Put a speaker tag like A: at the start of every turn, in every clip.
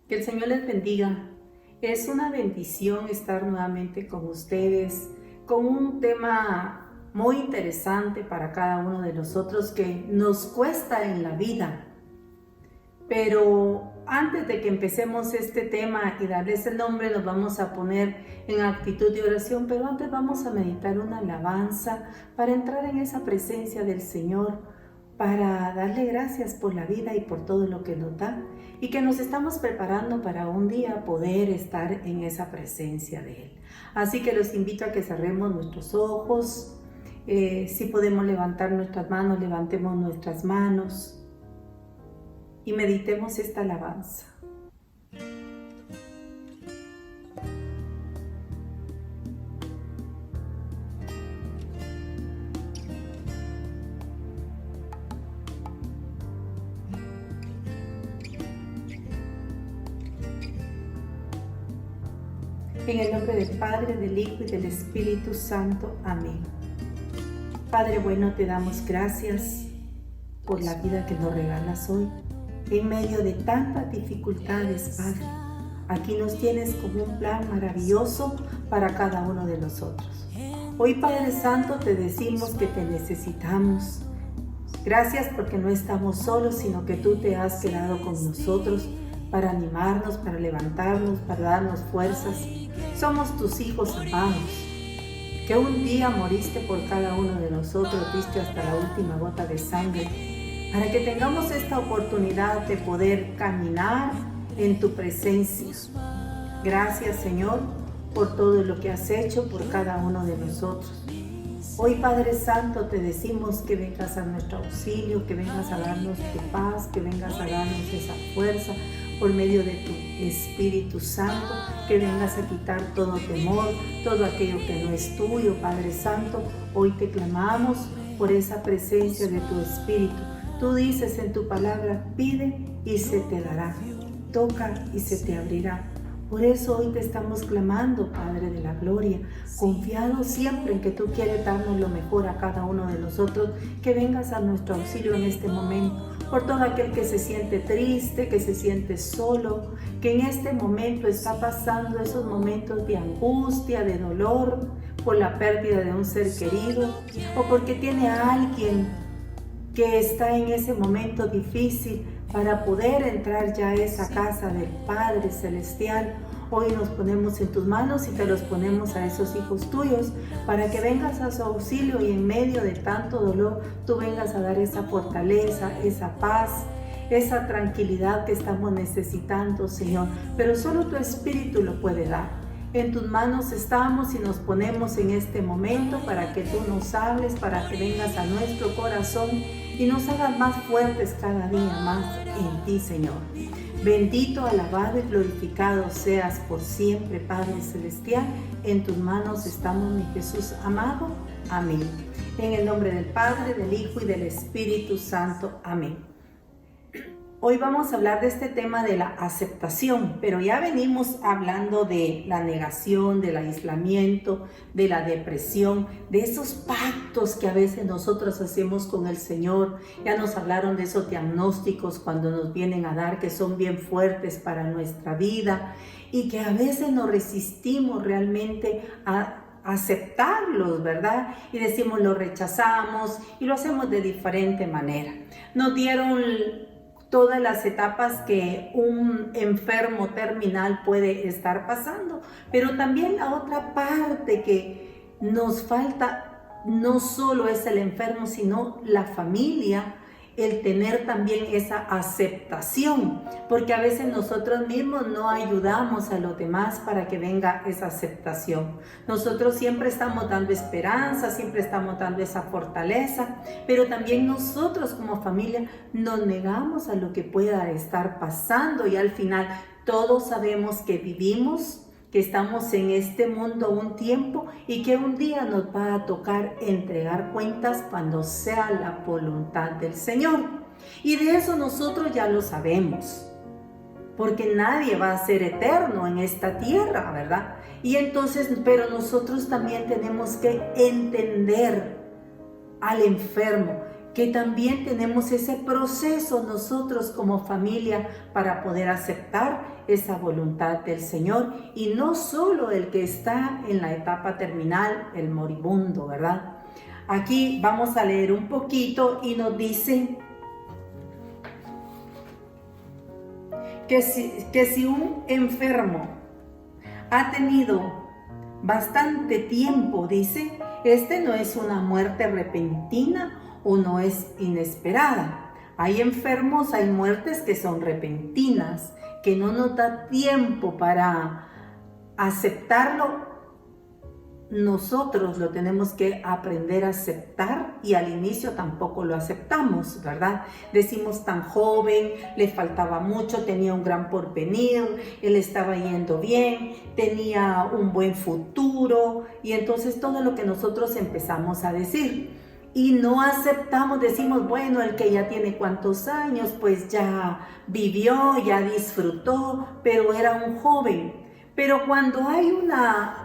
A: Que el Señor les bendiga. Es una bendición estar nuevamente con ustedes con un tema muy interesante para cada uno de nosotros que nos cuesta en la vida. Pero antes de que empecemos este tema y darles el nombre, nos vamos a poner en actitud de oración, pero antes vamos a meditar una alabanza para entrar en esa presencia del Señor, para darle gracias por la vida y por todo lo que nos da, y que nos estamos preparando para un día poder estar en esa presencia de Él. Así que los invito a que cerremos nuestros ojos. Si podemos levantar nuestras manos, levantemos nuestras manos y meditemos esta alabanza. En el nombre del Padre, del Hijo y del Espíritu Santo. Amén. Padre bueno, te damos gracias por la vida que nos regalas hoy. En medio de tantas dificultades, Padre, aquí nos tienes con un plan maravilloso para cada uno de nosotros. Hoy, Padre Santo, te decimos que te necesitamos. Gracias porque no estamos solos, sino que tú te has quedado con nosotros para animarnos, para levantarnos, para darnos fuerzas. Somos tus hijos amados, que un día moriste por cada uno de nosotros, diste hasta la última gota de sangre, para que tengamos esta oportunidad de poder caminar en tu presencia. Gracias, Señor, por todo lo que has hecho por cada uno de nosotros. Hoy, Padre Santo, te decimos que vengas a nuestro auxilio, que vengas a darnos tu paz, que vengas a darnos esa fuerza por medio de tu Espíritu Santo, que vengas a quitar todo temor, todo aquello que no es tuyo, Padre Santo. Hoy te clamamos por esa presencia de tu Espíritu. Tú dices en tu palabra, pide y se te dará, toca y se te abrirá. Por eso hoy te estamos clamando, Padre de la Gloria, confiados siempre en que tú quieres darnos lo mejor a cada uno de nosotros, que vengas a nuestro auxilio en este momento, por todo aquel que se siente triste, que se siente solo, que en este momento está pasando esos momentos de angustia, de dolor, por la pérdida de un ser querido, o porque tiene a alguien que está en ese momento difícil para poder entrar ya a esa casa del Padre Celestial. Hoy nos ponemos en tus manos y te los ponemos a esos hijos tuyos para que vengas a su auxilio y en medio de tanto dolor tú vengas a dar esa fortaleza, esa paz, esa tranquilidad que estamos necesitando, Señor. Pero solo tu Espíritu lo puede dar. En tus manos estamos y nos ponemos en este momento para que tú nos hables, para que vengas a nuestro corazón y nos hagas más fuertes cada día más en ti, Señor. Bendito, alabado y glorificado seas por siempre, Padre Celestial. En tus manos estamos, mi Jesús amado. Amén. En el nombre del Padre, del Hijo y del Espíritu Santo. Amén. Hoy vamos a hablar de este tema de la aceptación, pero ya venimos hablando de la negación, del aislamiento, de la depresión, de esos pactos que a veces nosotros hacemos con el Señor. Ya nos hablaron de esos diagnósticos cuando nos vienen a dar, que son bien fuertes para nuestra vida y que a veces nos resistimos realmente a aceptarlos, ¿verdad? Y decimos, lo rechazamos y lo hacemos de diferente manera. Nos dieron todas las etapas que un enfermo terminal puede estar pasando, pero también la otra parte que nos falta no solo es el enfermo, sino la familia, el tener también esa aceptación, porque a veces nosotros mismos no ayudamos a los demás para que venga esa aceptación. Nosotros siempre estamos dando esperanza, siempre estamos dando esa fortaleza, pero también nosotros como familia nos negamos a lo que pueda estar pasando y al final todos sabemos que vivimos, que estamos en este mundo un tiempo y que un día nos va a tocar entregar cuentas cuando sea la voluntad del Señor. Y de eso nosotros ya lo sabemos, porque nadie va a ser eterno en esta tierra, ¿verdad? Y entonces, pero nosotros también tenemos que entender al enfermo, que también tenemos ese proceso nosotros como familia para poder aceptar esa voluntad del Señor, y no solo el que está en la etapa terminal, el moribundo, ¿verdad? Aquí vamos a leer un poquito y nos dice que si un enfermo ha tenido bastante tiempo, dice, no es una muerte repentina o no es inesperada. Hay enfermos, hay muertes que son repentinas, que no nos da tiempo para aceptarlo. Nosotros lo tenemos que aprender a aceptar, y al inicio tampoco lo aceptamos, ¿verdad? Decimos, tan joven, le faltaba mucho, tenía un gran porvenir, él estaba yendo bien, tenía un buen futuro, y entonces todo lo que nosotros empezamos a decir. Y no aceptamos, decimos, bueno, el que ya tiene cuántos años, pues ya vivió, ya disfrutó, pero era un joven. Pero cuando hay una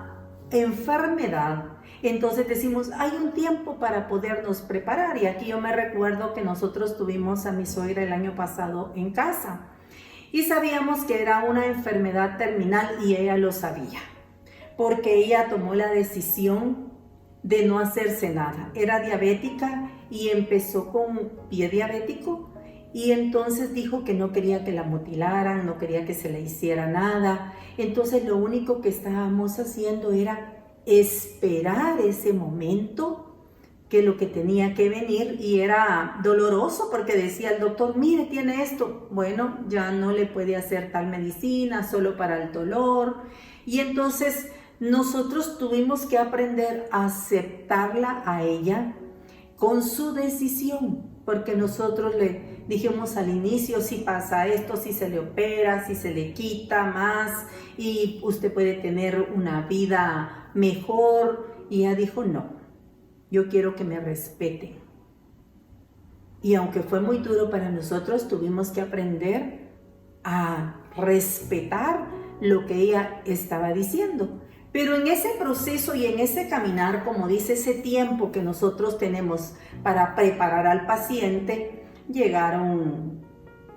A: enfermedad, entonces decimos, hay un tiempo para podernos preparar. Y aquí yo me recuerdo que nosotros tuvimos a mi suegra el año pasado en casa y sabíamos que era una enfermedad terminal, y ella lo sabía porque ella tomó la decisión de no hacerse nada. Era diabética y empezó con pie diabético, y entonces dijo que no quería que la mutilaran, no quería que se le hiciera nada. Entonces lo único que estábamos haciendo era esperar ese momento, que lo que tenía que venir, y era doloroso porque decía el doctor, mire, tiene esto. Bueno, ya no le puede hacer tal medicina, solo para el dolor. Y entonces nosotros tuvimos que aprender a aceptarla a ella con su decisión, porque nosotros le dijimos al inicio, si pasa esto, si se le opera, si se le quita más y usted puede tener una vida mejor. Y ella dijo, no, yo quiero que me respeten. Y aunque fue muy duro para nosotros, tuvimos que aprender a respetar lo que ella estaba diciendo. Pero en ese proceso y en ese caminar, como dice, ese tiempo que nosotros tenemos para preparar al paciente, llegaron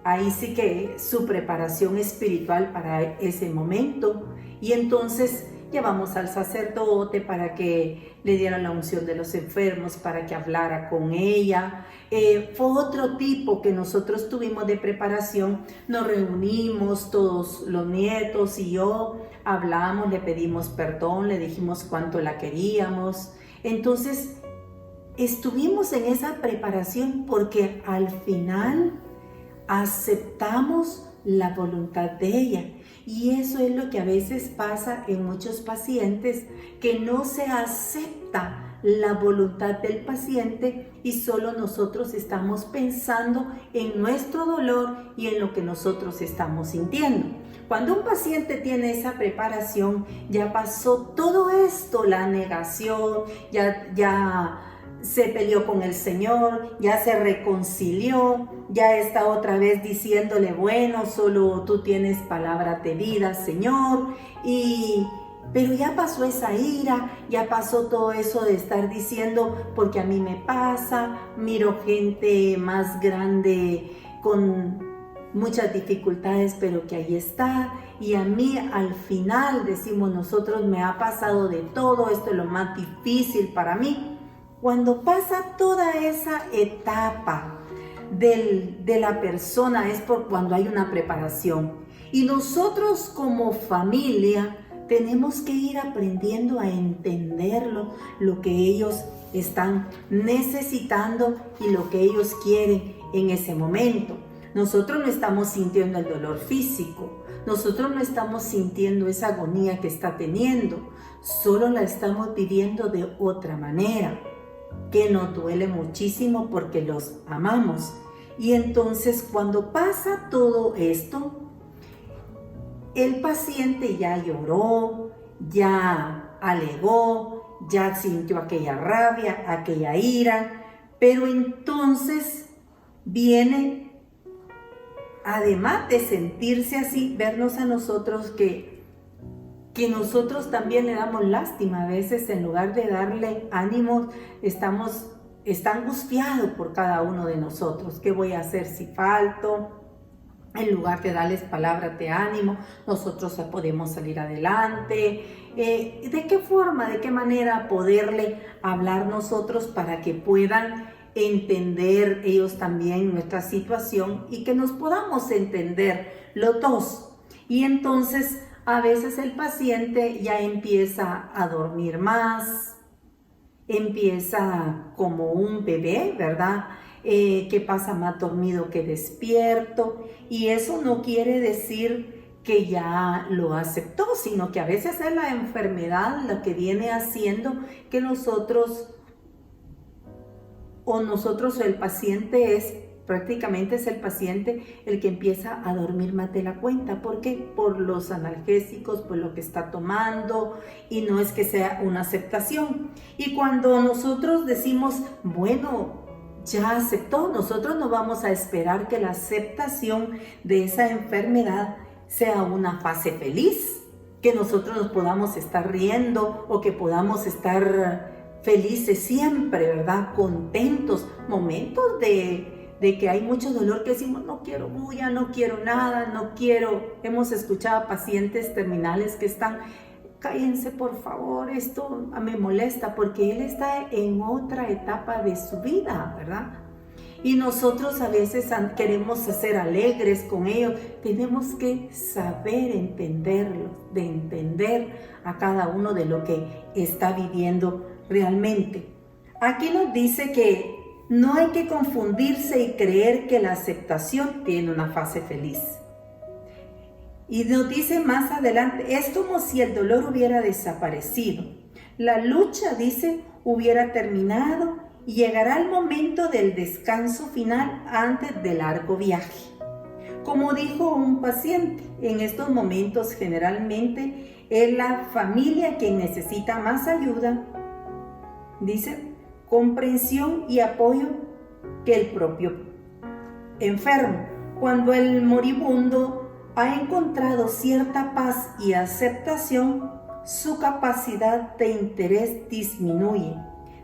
A: ahí sí que su preparación espiritual para ese momento. Y entonces llevamos al sacerdote para que le diera la unción de los enfermos, para que hablara con ella. Fue otro tipo que nosotros tuvimos de preparación. Nos reunimos todos los nietos y yo, hablamos, le pedimos perdón, le dijimos cuánto la queríamos. Entonces estuvimos en esa preparación porque al final aceptamos la voluntad de ella. Y eso es lo que a veces pasa en muchos pacientes, que no se acepta la voluntad del paciente y solo nosotros estamos pensando en nuestro dolor y en lo que nosotros estamos sintiendo. Cuando un paciente tiene esa preparación, ya pasó todo esto, la negación, ya se peleó con el Señor, ya se reconcilió, ya está otra vez diciéndole, bueno, solo tú tienes palabra de vida, Señor. Pero ya pasó esa ira, ya pasó todo eso de estar diciendo, porque a mí me pasa, miro gente más grande con muchas dificultades, pero que ahí está. Y a mí al final, decimos nosotros, me ha pasado de todo, esto es lo más difícil para mí. Cuando pasa toda esa etapa de la persona es por cuando hay una preparación. Y nosotros como familia tenemos que ir aprendiendo a entenderlo, lo que ellos están necesitando y lo que ellos quieren en ese momento. Nosotros no estamos sintiendo el dolor físico, nosotros no estamos sintiendo esa agonía que está teniendo, solo la estamos viviendo de otra manera, que nos duele muchísimo porque los amamos. Y entonces cuando pasa todo esto, el paciente ya lloró, ya alegó, ya sintió aquella rabia, aquella ira, pero entonces viene, además de sentirse así, vernos a nosotros que nosotros también le damos lástima. A veces en lugar de darle ánimo, estamos está angustiado por cada uno de nosotros. ¿Qué voy a hacer si falto? En lugar de darles palabras de ánimo, nosotros podemos salir adelante. ¿De qué forma, de qué manera poderle hablar nosotros para que puedan entender ellos también nuestra situación y que nos podamos entender los dos? Y entonces a veces el paciente ya empieza a dormir más, empieza como un bebé, ¿verdad? Que pasa más dormido que despierto, y eso no quiere decir que ya lo aceptó, sino que a veces es la enfermedad la que viene haciendo que nosotros o el paciente prácticamente es el paciente el que empieza a dormir más de la cuenta. ¿Por qué? Por los analgésicos, por lo que está tomando, y no es que sea una aceptación. Y cuando nosotros decimos, bueno, ya aceptó, nosotros no vamos a esperar que la aceptación de esa enfermedad sea una fase feliz, que nosotros nos podamos estar riendo o que podamos estar felices siempre, ¿verdad? Contentos, momentos de que hay mucho dolor que decimos, no quiero bulla, no quiero nada, no quiero. Hemos escuchado a pacientes terminales que están, cállense por favor, esto me molesta, porque él está en otra etapa de su vida, ¿verdad? Y nosotros a veces queremos ser alegres con ellos. Tenemos que saber entenderlos, de entender a cada uno de lo que está viviendo realmente. Aquí nos dice que no hay que confundirse y creer que la aceptación tiene una fase feliz. Y nos dice más adelante, es como si el dolor hubiera desaparecido. La lucha, dice, hubiera terminado y llegará el momento del descanso final antes del largo viaje. Como dijo un paciente, en estos momentos generalmente es la familia quien necesita más ayuda, dice, comprensión y apoyo que el propio enfermo. Cuando el moribundo ha encontrado cierta paz y aceptación, su capacidad de interés disminuye.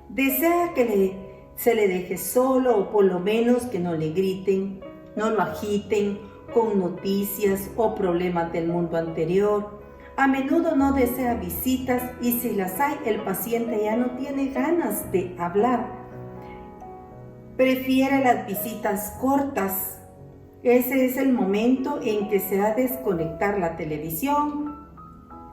A: Desea que se le deje solo, o por lo menos que no le griten, no lo agiten con noticias o problemas del mundo anterior. A menudo no desea visitas, y si las hay, el paciente ya no tiene ganas de hablar. Prefiere las visitas cortas. Ese es el momento en que se ha de desconectar la televisión.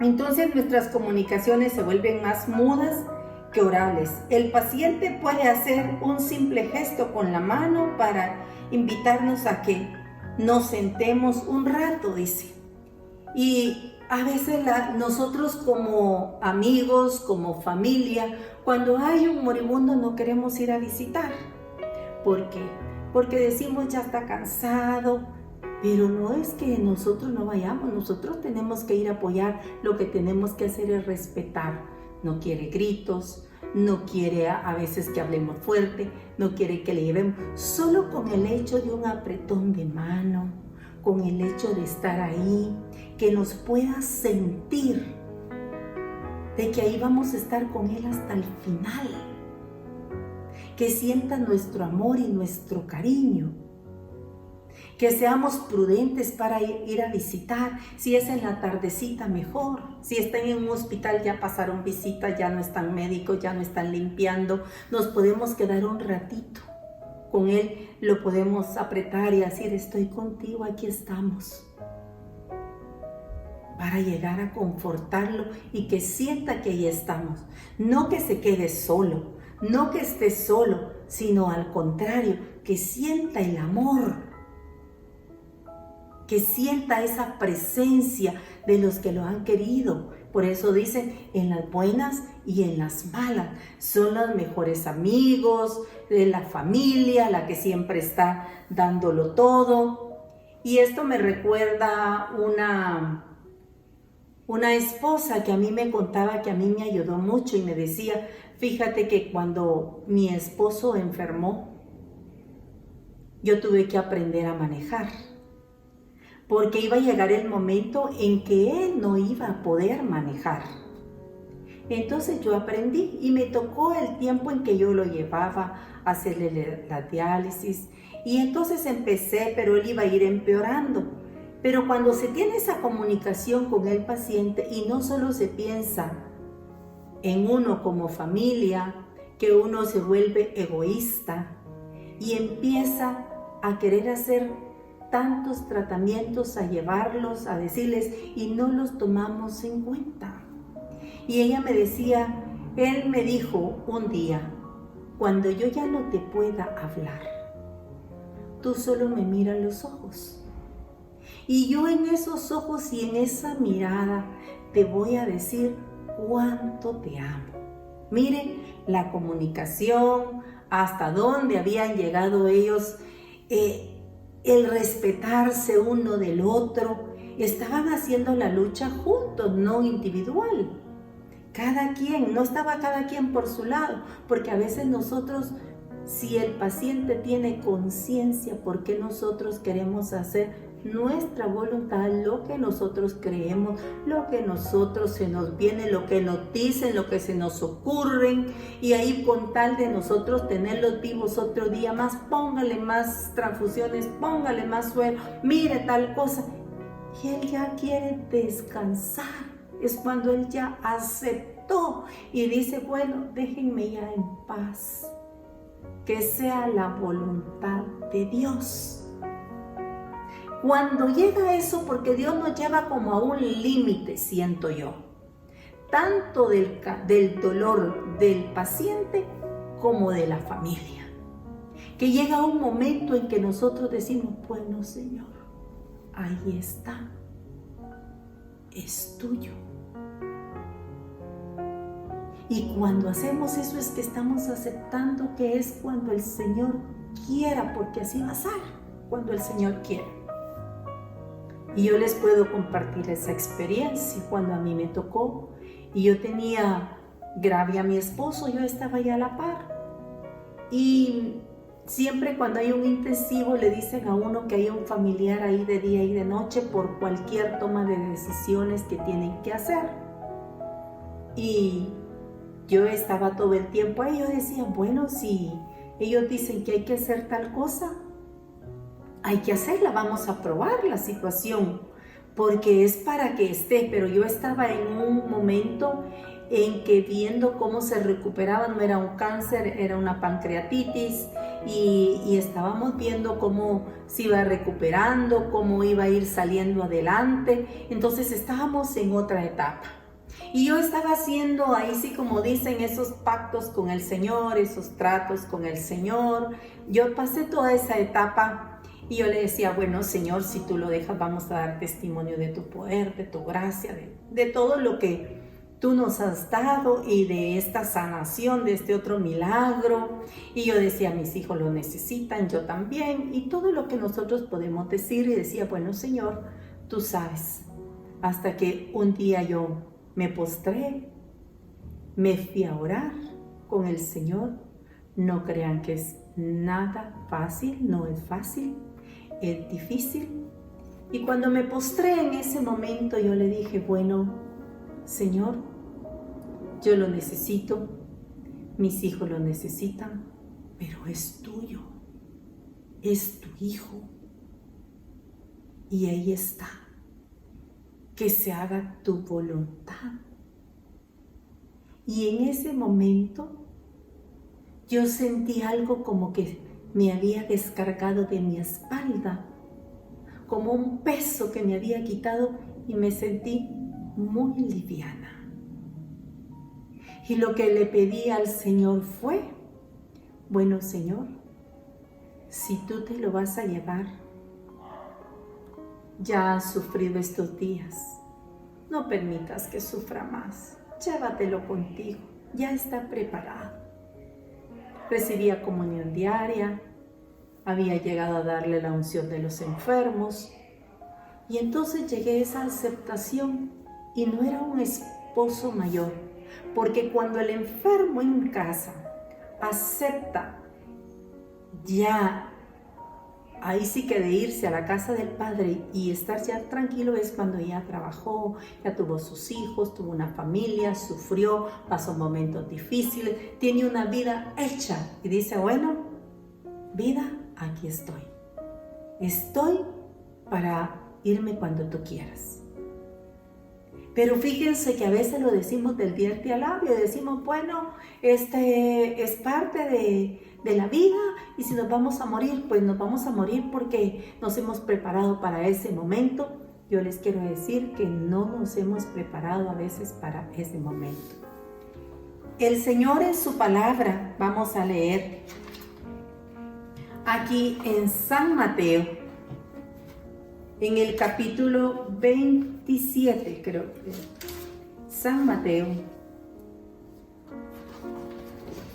A: Entonces nuestras comunicaciones se vuelven más mudas que orales. El paciente puede hacer un simple gesto con la mano para invitarnos a que nos sentemos un rato, dice. Y a veces nosotros como amigos, como familia, cuando hay un moribundo no queremos ir a visitar. ¿Por qué? Porque decimos ya está cansado, pero no es que nosotros no vayamos, nosotros tenemos que ir a apoyar. Lo que tenemos que hacer es respetar. No quiere gritos, no quiere a veces que hablemos fuerte, no quiere que le llevemos. Solo con el hecho de un apretón de mano, con el hecho de estar ahí, que nos pueda sentir de que ahí vamos a estar con él hasta el final. Que sienta nuestro amor y nuestro cariño, que seamos prudentes para ir a visitar. Si es en la tardecita, mejor. Si están en un hospital, ya pasaron visita, ya no están médicos, ya no están limpiando, nos podemos quedar un ratito con él, lo podemos apretar y decir, estoy contigo, aquí estamos, para llegar a confortarlo y que sienta que ahí estamos. No que se quede solo, no que esté solo, sino al contrario, que sienta el amor, que sienta esa presencia de los que lo han querido. Por eso dicen, en las buenas y en las malas, son los mejores amigos, de la familia, la que siempre está dándolo todo. Y esto me recuerda una esposa que a mí me contaba, que a mí me ayudó mucho y me decía, fíjate que cuando mi esposo enfermó, yo tuve que aprender a manejar, porque iba a llegar el momento en que él no iba a poder manejar. Entonces yo aprendí y me tocó el tiempo en que yo lo llevaba hacerle la diálisis. Y entonces empecé, pero él iba a ir empeorando. Pero cuando se tiene esa comunicación con el paciente y no solo se piensa en uno como familia, que uno se vuelve egoísta y empieza a querer hacer tantos tratamientos, a llevarlos, a decirles, y no los tomamos en cuenta. Y ella me decía, él me dijo un día, cuando yo ya no te pueda hablar, tú solo me miras los ojos. Y yo en esos ojos y en esa mirada te voy a decir cuánto te amo. Miren la comunicación, hasta dónde habían llegado ellos, el respetarse uno del otro. Estaban haciendo la lucha juntos, no individual. Cada quien, no estaba cada quien por su lado, porque a veces nosotros, si el paciente tiene conciencia por qué nosotros queremos hacer nuestra voluntad, lo que nosotros creemos, lo que nosotros se nos viene, lo que nos dicen, lo que se nos ocurren, y ahí con tal de nosotros tenerlos vivos otro día más, póngale más transfusiones, póngale más suero, mire tal cosa, y él ya quiere descansar. Es cuando él ya aceptó y dice, bueno, déjenme ya en paz, que sea la voluntad de Dios. Cuando llega eso, porque Dios nos lleva como a un límite, siento yo, tanto del dolor del paciente como de la familia, que llega un momento en que nosotros decimos, bueno, Señor, ahí está, es tuyo. Y cuando hacemos eso es que estamos aceptando que es cuando el Señor quiera, porque así va a ser, cuando el Señor quiera. Y yo les puedo compartir esa experiencia cuando a mí me tocó y yo tenía grave a mi esposo, yo estaba ya a la par. Y siempre cuando hay un intensivo le dicen a uno que hay un familiar ahí de día y de noche por cualquier toma de decisiones que tienen que hacer. Y yo estaba todo el tiempo ahí, yo decía, bueno, si ellos dicen que hay que hacer tal cosa, hay que hacerla, vamos a probar la situación, porque es para que esté. Pero yo estaba en un momento en que viendo cómo se recuperaba, no era un cáncer, era una pancreatitis, y estábamos viendo cómo se iba recuperando, cómo iba a ir saliendo adelante. Entonces estábamos en otra etapa. Y yo estaba haciendo ahí sí, como dicen, esos pactos con el Señor, esos tratos con el Señor. Yo pasé toda esa etapa. Y yo le decía, bueno, Señor, si tú lo dejas, vamos a dar testimonio de tu poder, de tu gracia, de todo lo que tú nos has dado y de esta sanación, de este otro milagro. Y yo decía, mis hijos lo necesitan, yo también, y todo lo que nosotros podemos decir. Y decía, bueno, Señor, tú sabes. Hasta que un día yo me postré, me fui a orar con el Señor. No crean que es nada fácil, no es fácil. Es difícil. Y cuando me postré en ese momento, yo le dije, bueno, Señor, yo lo necesito, mis hijos lo necesitan, pero es tuyo, es tu hijo. Y ahí está, que se haga tu voluntad. Y en ese momento, yo sentí algo como que me había descargado de mi espalda, como un peso que me había quitado, y me sentí muy liviana. Y lo que le pedí al Señor fue, bueno, Señor, si tú te lo vas a llevar, ya has sufrido estos días, no permitas que sufra más, llévatelo contigo, ya está preparado. Recibía comunión diaria, había llegado a darle la unción de los enfermos, y entonces llegué a esa aceptación, y no era un esposo mayor, porque cuando el enfermo en casa acepta ya ahí sí que de irse a la casa del padre y estar ya tranquilo es cuando ya trabajó, ya tuvo sus hijos, tuvo una familia, sufrió, pasó momentos difíciles, tiene una vida hecha y dice, bueno, vida, aquí estoy. Estoy para irme cuando tú quieras. Pero fíjense que a veces lo decimos del diente al labio, decimos, bueno, es parte de la vida y si nos vamos a morir, pues nos vamos a morir porque nos hemos preparado para ese momento. Yo les quiero decir que no nos hemos preparado a veces para ese momento. El Señor en su palabra, vamos a leer aquí en San Mateo, en el capítulo 27, creo que San Mateo,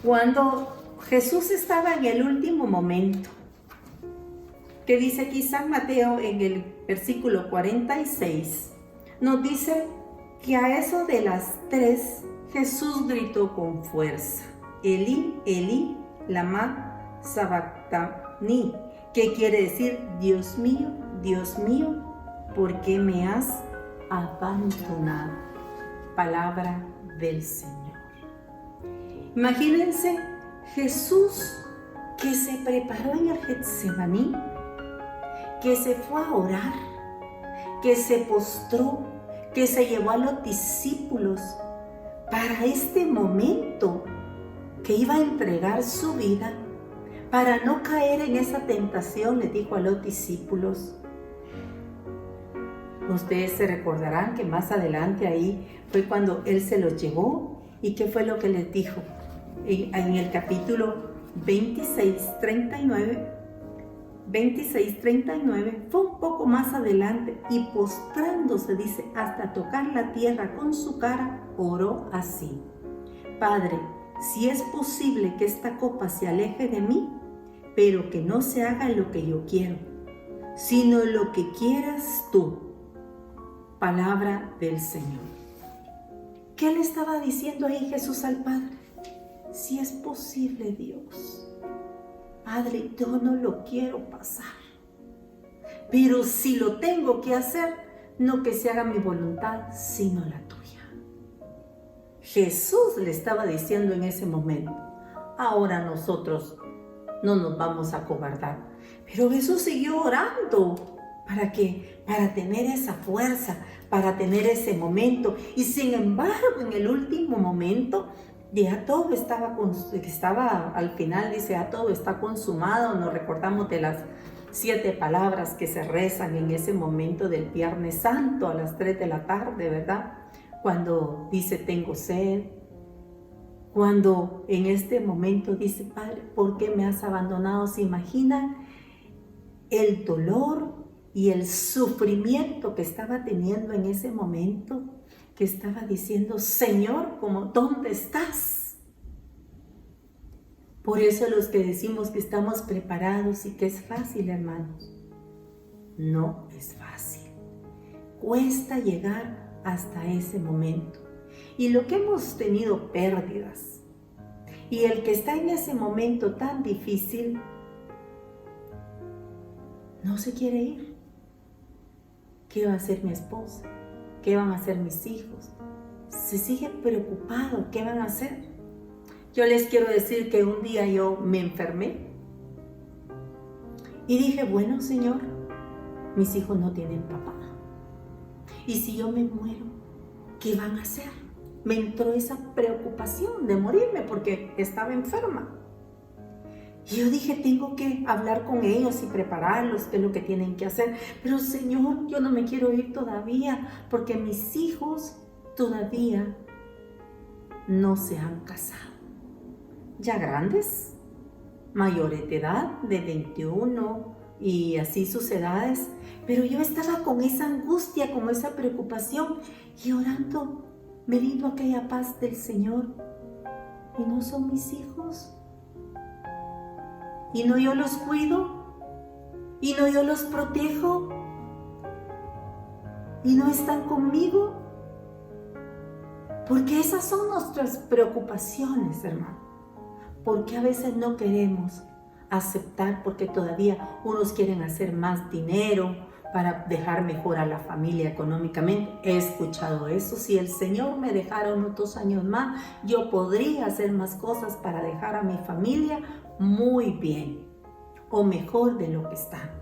A: cuando Jesús estaba en el último momento, que dice aquí San Mateo en el versículo 46, nos dice que a eso de las 3 Jesús gritó con fuerza, Elí, Elí, lama sabactani, que quiere decir, Dios mío, ¿por qué me has abandonado? Palabra del Señor. Imagínense Jesús que se preparó en el Getsemaní, que se fue a orar, que se postró, que se llevó a los discípulos para este momento que iba a entregar su vida. Para no caer en esa tentación, le dijo a los discípulos. Ustedes se recordarán que más adelante ahí fue cuando Él se los llevó. ¿Y qué fue lo que les dijo? En el capítulo 26:39, fue un poco más adelante, y postrándose, dice, hasta tocar la tierra con su cara, oró así: Padre, si es posible que esta copa se aleje de mí, pero que no se haga lo que yo quiero, sino lo que quieras tú. Palabra del Señor. ¿Qué le estaba diciendo ahí Jesús al Padre? Si es posible, Dios. Padre, yo no lo quiero pasar, pero si lo tengo que hacer, no que se haga mi voluntad, sino la tuya. Jesús le estaba diciendo en ese momento. Ahora nosotros no nos vamos a acobardar. Pero Jesús siguió orando. ¿Para qué? Para tener esa fuerza, para tener ese momento. Y sin embargo, en el último momento, ya todo estaba al final, dice, ya todo está consumado. Nos recordamos de las 7 palabras que se rezan en ese momento del Viernes Santo a las 3 de la tarde, ¿verdad? Cuando dice, tengo sed. Cuando en este momento dice, Padre, ¿por qué me has abandonado? ¿Se imaginan el dolor y el sufrimiento que estaba teniendo en ese momento? Que estaba diciendo, Señor, ¿dónde estás? Por eso los que decimos que estamos preparados y que es fácil, hermanos, no es fácil. Cuesta llegar hasta ese momento. Y lo que hemos tenido pérdidas, y el que está en ese momento tan difícil, no se quiere ir. ¿Qué va a hacer mi esposa? ¿Qué van a hacer mis hijos? Se sigue preocupado, ¿qué van a hacer? Yo les quiero decir que un día yo me enfermé y dije, bueno, Señor, mis hijos no tienen papá. Y si yo me muero, ¿qué van a hacer? Me entró esa preocupación de morirme porque estaba enferma. Y yo dije, tengo que hablar con ellos y prepararlos, qué es lo que tienen que hacer. Pero Señor, yo no me quiero ir todavía porque mis hijos todavía no se han casado. Ya grandes, mayores de edad, de 21 y así sus edades. Pero yo estaba con esa angustia, con esa preocupación y orando. Me vino aquella paz del Señor. ¿Y no son mis hijos? ¿Y no yo los cuido? ¿Y no yo los protejo? ¿Y no están conmigo? Porque esas son nuestras preocupaciones, hermano. Porque a veces no queremos aceptar, porque todavía unos quieren hacer más dinero para dejar mejor a la familia económicamente. He escuchado eso. Si el Señor me dejara unos 2 años más, yo podría hacer más cosas para dejar a mi familia muy bien o mejor de lo que está.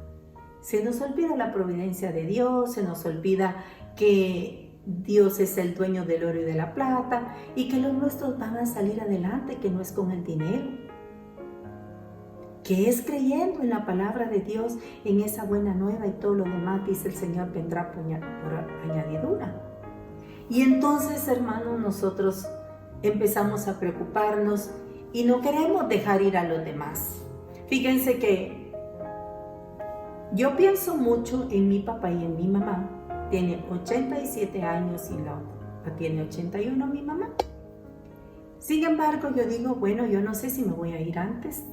A: Se nos olvida la providencia de Dios, se nos olvida que Dios es el dueño del oro y de la plata y que los nuestros van a salir adelante, que no es con el dinero, que es creyendo en la palabra de Dios, en esa buena nueva, y todo lo demás, dice el Señor, vendrá por añadidura. Y entonces, hermanos, nosotros empezamos a preocuparnos y no queremos dejar ir a los demás. Fíjense que yo pienso mucho en mi papá y en mi mamá. Tiene 87 años y la otra tiene 81, mi mamá. Sin embargo, yo digo, bueno, yo no sé si me voy a ir antes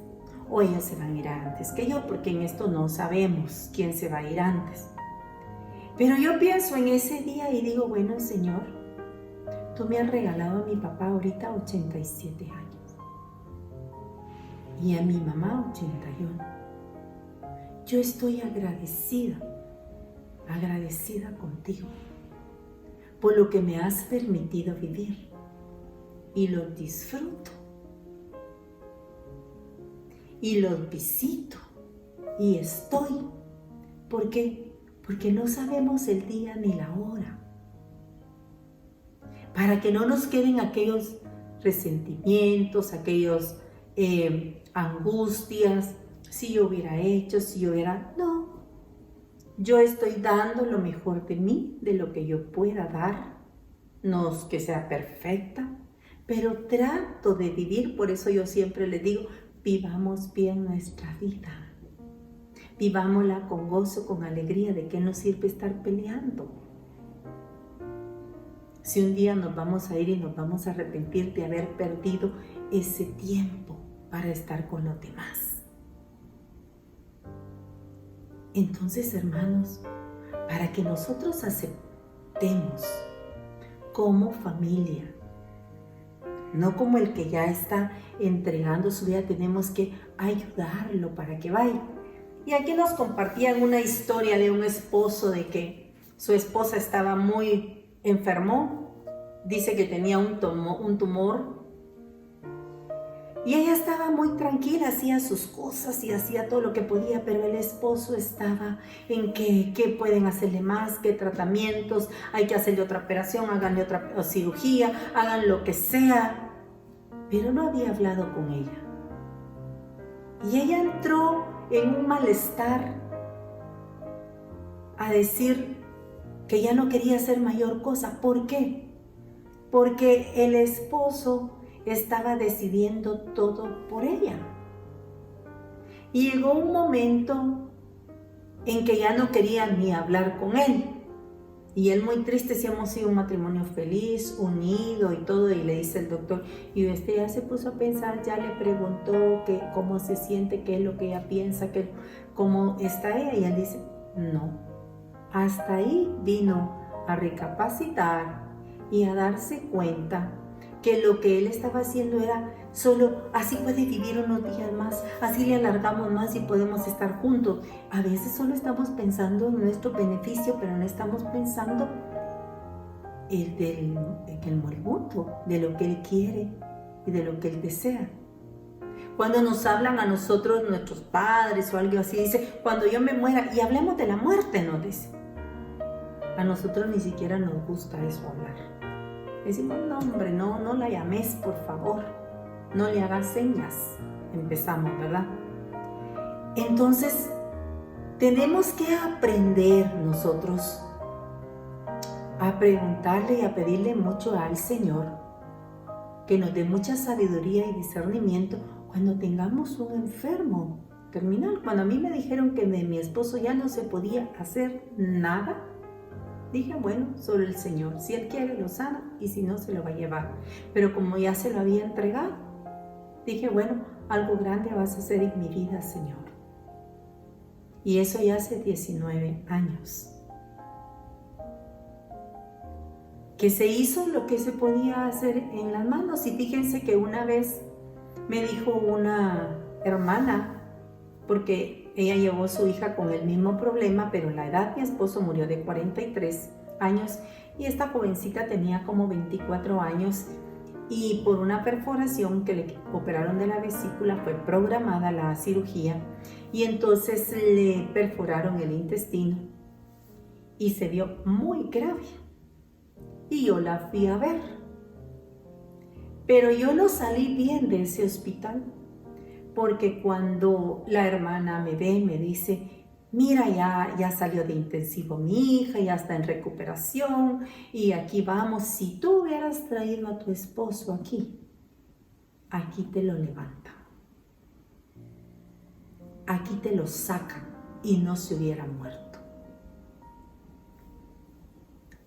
A: o ellos se van a ir antes que yo, porque en esto no sabemos quién se va a ir antes. Pero yo pienso en ese día y digo, bueno, Señor, tú me has regalado a mi papá ahorita 87 años y a mi mamá 81. Yo estoy agradecida contigo por lo que me has permitido vivir y los disfruto y los visito y estoy. ¿Por qué? Porque no sabemos el día ni la hora. Para que no nos queden aquellos resentimientos, aquellos angustias, si yo hubiera hecho, si yo hubiera... No, yo estoy dando lo mejor de mí, de lo que yo pueda dar. No es que sea perfecta, pero trato de vivir. Por eso yo siempre les digo, vivamos bien nuestra vida. Vivámosla con gozo, con alegría. ¿De qué nos sirve estar peleando? Si un día nos vamos a ir y nos vamos a arrepentir de haber perdido ese tiempo para estar con los demás. Entonces, hermanos, para que nosotros aceptemos como familia, no como el que ya está entregando su vida, tenemos que ayudarlo para que vaya. Y aquí nos compartían una historia de un esposo, de que su esposa estaba muy enfermo, dice que tenía un tumor, y ella estaba muy tranquila, hacía sus cosas y hacía todo lo que podía, pero el esposo estaba en qué pueden hacerle más, qué tratamientos, hay que hacerle otra operación, háganle otra cirugía, hagan lo que sea, pero no había hablado con ella. Y ella entró en un malestar a decir que ya no quería hacer mayor cosa. ¿Por qué? Porque el esposo estaba decidiendo todo por ella. Y llegó un momento en que ya no quería ni hablar con él. Y él muy triste, si hemos sido un matrimonio feliz, unido y todo, y le dice el doctor, y usted ya se puso a pensar, ya le preguntó que cómo se siente, qué es lo que ella piensa, cómo está ella, y él dice, no, hasta ahí vino a recapacitar y a darse cuenta que lo que él estaba haciendo era solo, así puede vivir unos días más, así le alargamos más y podemos estar juntos. A veces solo estamos pensando en nuestro beneficio, pero no estamos pensando en el moribundo, de lo que él quiere y de lo que él desea. Cuando nos hablan a nosotros, nuestros padres o algo así, dice, cuando yo me muera, y hablemos de la muerte, nos dice. A nosotros ni siquiera nos gusta eso hablar. Decimos, no hombre, no la llames, por favor, no le hagas señas. Empezamos, ¿verdad? Entonces, tenemos que aprender nosotros a preguntarle y a pedirle mucho al Señor que nos dé mucha sabiduría y discernimiento cuando tengamos un enfermo terminal. Cuando a mí me dijeron que de mi esposo ya no se podía hacer nada, dije, bueno, solo el Señor. Si Él quiere, lo sana, y si no, se lo va a llevar. Pero como ya se lo había entregado, dije, bueno, algo grande vas a hacer en mi vida, Señor. Y eso ya hace 19 años. Que se hizo lo que se podía hacer en las manos. Y fíjense que una vez me dijo una hermana porque ella llevó a su hija con el mismo problema, pero la edad mi esposo murió de 43 años y esta jovencita tenía como 24 años y por una perforación que le operaron de la vesícula fue programada la cirugía y entonces le perforaron el intestino y se vio muy grave y yo la fui a ver, pero yo no salí bien de ese hospital porque cuando la hermana me ve me dice: mira, ya salió de intensivo mi hija, ya está en recuperación y aquí vamos. Si tú hubieras traído a tu esposo aquí te lo levantan, aquí te lo sacan y no se hubiera muerto.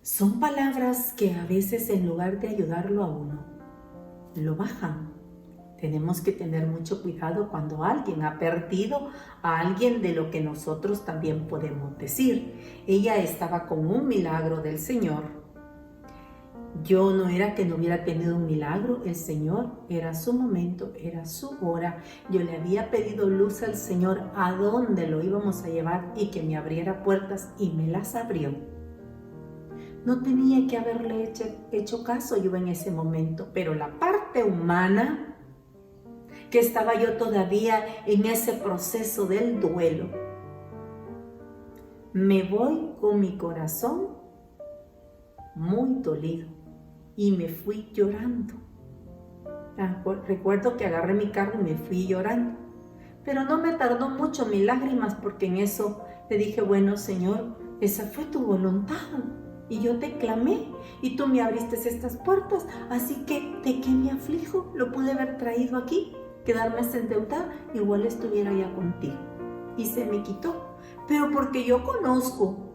A: Son palabras que a veces en lugar de ayudarlo a uno, lo bajan. Tenemos que tener mucho cuidado cuando alguien ha perdido a alguien de lo que nosotros también podemos decir. Ella estaba con un milagro del Señor. Yo no era que no hubiera tenido un milagro, el Señor era su momento, era su hora. Yo le había pedido luz al Señor a dónde lo íbamos a llevar y que me abriera puertas y me las abrió. No tenía que haberle hecho caso yo en ese momento, pero la parte humana, que estaba yo todavía en ese proceso del duelo, me voy con mi corazón muy dolido y me fui llorando. Recuerdo que agarré mi carro y me fui llorando, pero no me tardó mucho mis lágrimas porque en eso le dije: bueno, Señor, esa fue tu voluntad y yo te clamé y tú me abriste estas puertas, así que ¿de qué me aflijo? Lo pude haber traído aquí, quedarme endeudada, igual estuviera ya contigo. Y se me quitó, pero porque yo conozco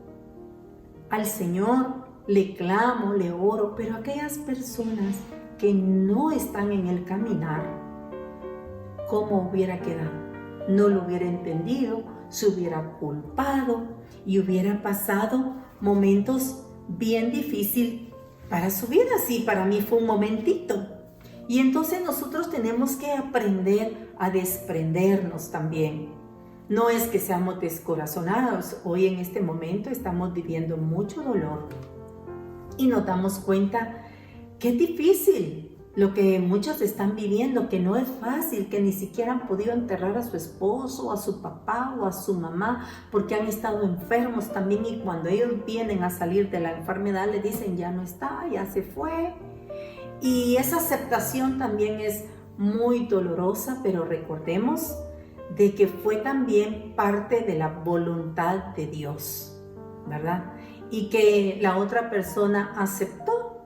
A: al Señor, le clamo, le oro, pero aquellas personas que no están en el caminar, ¿cómo hubiera quedado? No lo hubiera entendido, se hubiera culpado y hubiera pasado momentos bien difíciles para su vida. Sí, para mí fue un momentito. Y entonces nosotros tenemos que aprender a desprendernos también. No es que seamos descorazonados. Hoy en este momento estamos viviendo mucho dolor y nos damos cuenta que es difícil lo que muchos están viviendo, que no es fácil, que ni siquiera han podido enterrar a su esposo, a su papá o a su mamá porque han estado enfermos también, y cuando ellos vienen a salir de la enfermedad le dicen: ya no está, ya se fue. Y esa aceptación también es muy dolorosa, pero recordemos de que fue también parte de la voluntad de Dios, ¿verdad? Y que la otra persona aceptó.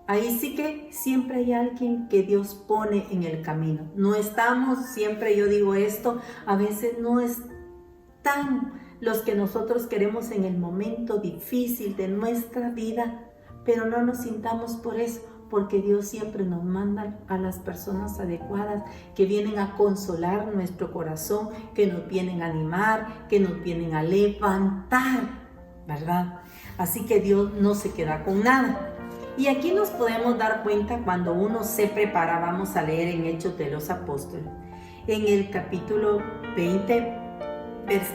A: Ahí sí que siempre hay alguien que Dios pone en el camino. No estamos, siempre yo digo esto, a veces no están los que nosotros queremos en el momento difícil de nuestra vida, pero no nos sintamos por eso, porque Dios siempre nos manda a las personas adecuadas que vienen a consolar nuestro corazón, que nos vienen a animar, que nos vienen a levantar, ¿verdad? Así que Dios no se queda con nada. Y aquí nos podemos dar cuenta cuando uno se prepara. Vamos a leer en Hechos de los Apóstoles, en el capítulo 20,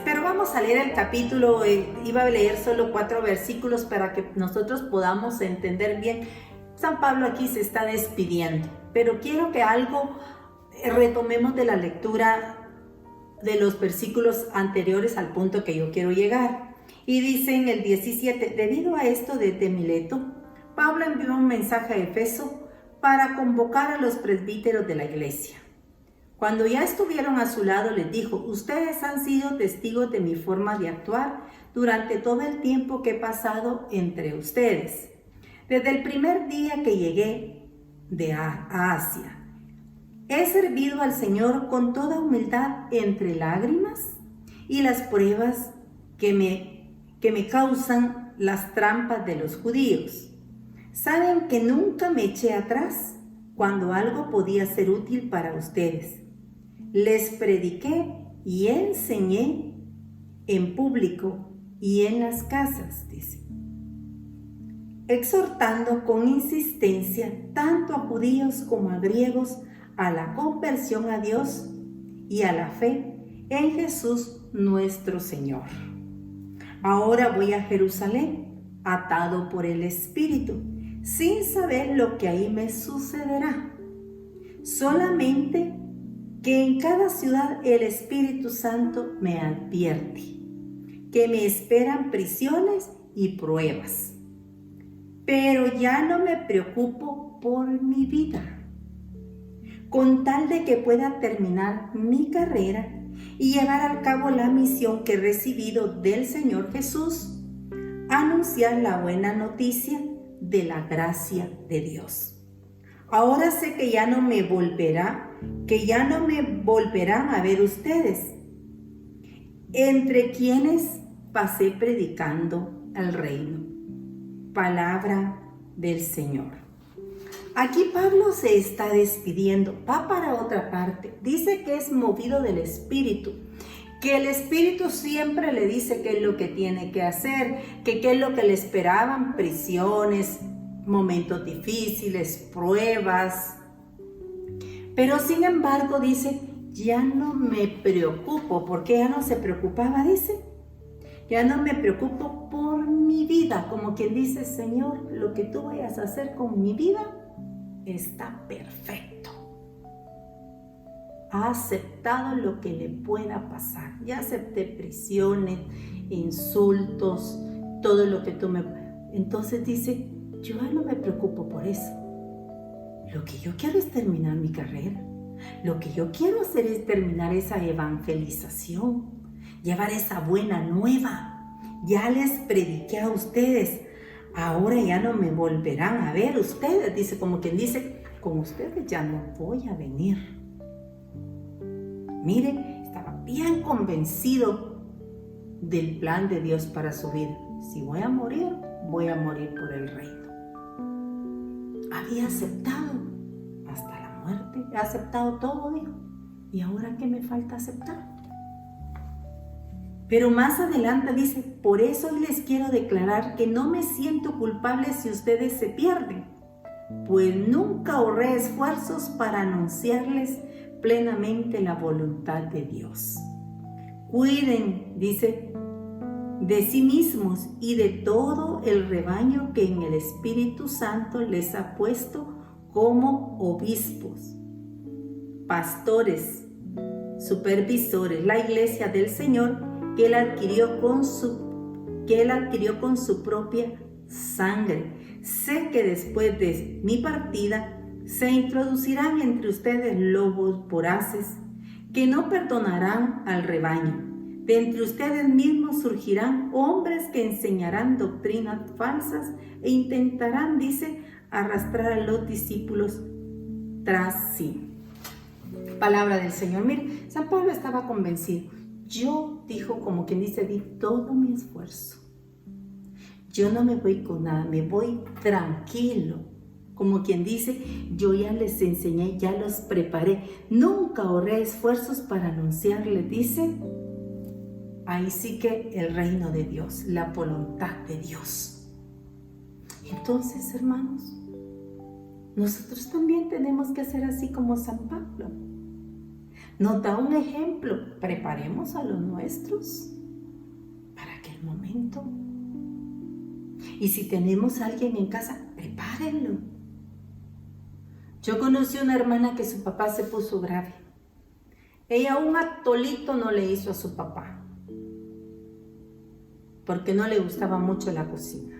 A: pero vamos a leer el capítulo, iba a leer solo 4 versículos para que nosotros podamos entender bien. San Pablo aquí se está despidiendo, pero quiero que algo retomemos de la lectura de los versículos anteriores al punto que yo quiero llegar. Y dice en el 17: debido a esto, desde Mileto, Pablo envió un mensaje a Efeso para convocar a los presbíteros de la iglesia. Cuando ya estuvieron a su lado, les dijo: ustedes han sido testigos de mi forma de actuar durante todo el tiempo que he pasado entre ustedes. Desde el primer día que llegué a Asia, he servido al Señor con toda humildad entre lágrimas y las pruebas que me causan las trampas de los judíos. Saben que nunca me eché atrás cuando algo podía ser útil para ustedes. Les prediqué y enseñé en público y en las casas, dice, exhortando con insistencia tanto a judíos como a griegos a la conversión a Dios y a la fe en Jesús nuestro Señor. Ahora voy a Jerusalén, atado por el Espíritu, sin saber lo que ahí me sucederá. Solamente que en cada ciudad el Espíritu Santo me advierte que me esperan prisiones y pruebas. Pero ya no me preocupo por mi vida, con tal de que pueda terminar mi carrera y llevar a cabo la misión que he recibido del Señor Jesús, anunciar la buena noticia de la gracia de Dios. Ahora sé que ya no me volverán a ver ustedes, entre quienes pasé predicando el reino. Palabra del Señor. Aquí Pablo se está despidiendo, va para otra parte. Dice que es movido del Espíritu, que el Espíritu siempre le dice qué es lo que tiene que hacer, que qué es lo que le esperaban, prisiones, momentos difíciles, pruebas. Pero sin embargo dice, ya no me preocupo. ¿Por qué ya no se preocupaba? Dice, ya no me preocupo por mi vida, como quien dice, Señor, lo que tú vayas a hacer con mi vida está perfecto. Ha aceptado lo que le pueda pasar. Ya acepté prisiones, insultos, todo lo que tú me... Entonces dice, yo ya no me preocupo por eso. Lo que yo quiero es terminar mi carrera. Lo que yo quiero hacer es terminar esa evangelización, llevar esa buena nueva. Ya les prediqué a ustedes. Ahora ya no me volverán a ver ustedes. Dice, como quien dice, con ustedes ya no voy a venir. Mire, estaba bien convencido del plan de Dios para su vida. Si voy a morir por el reino. Había aceptado hasta la muerte, he aceptado todo, dijo. ¿Y ahora qué me falta aceptar? Pero más adelante dice, por eso hoy les quiero declarar que no me siento culpable si ustedes se pierden, pues nunca ahorré esfuerzos para anunciarles plenamente la voluntad de Dios. Cuiden, dice, de sí mismos y de todo el rebaño que en el Espíritu Santo les ha puesto como obispos, pastores, supervisores, la iglesia del Señor que él adquirió con su propia sangre. Sé que después de mi partida se introducirán entre ustedes lobos voraces que no perdonarán al rebaño. De entre ustedes mismos surgirán hombres que enseñarán doctrinas falsas e intentarán, dice, arrastrar a los discípulos tras sí. Palabra del Señor. Mire, San Pablo estaba convencido. Yo, dijo, como quien dice, di todo mi esfuerzo. Yo no me voy con nada, me voy tranquilo. Como quien dice, yo ya les enseñé, ya los preparé. Nunca ahorré esfuerzos para anunciarles, dice, ahí sí que el reino de Dios, la voluntad de Dios. Entonces, hermanos, nosotros también tenemos que hacer así como San Pablo. Nos da un ejemplo, preparemos a los nuestros para aquel momento. Y si tenemos a alguien en casa, prepárenlo. Yo conocí una hermana que su papá se puso grave. Ella un atolito no le hizo a su papá, porque no le gustaba mucho la cocina.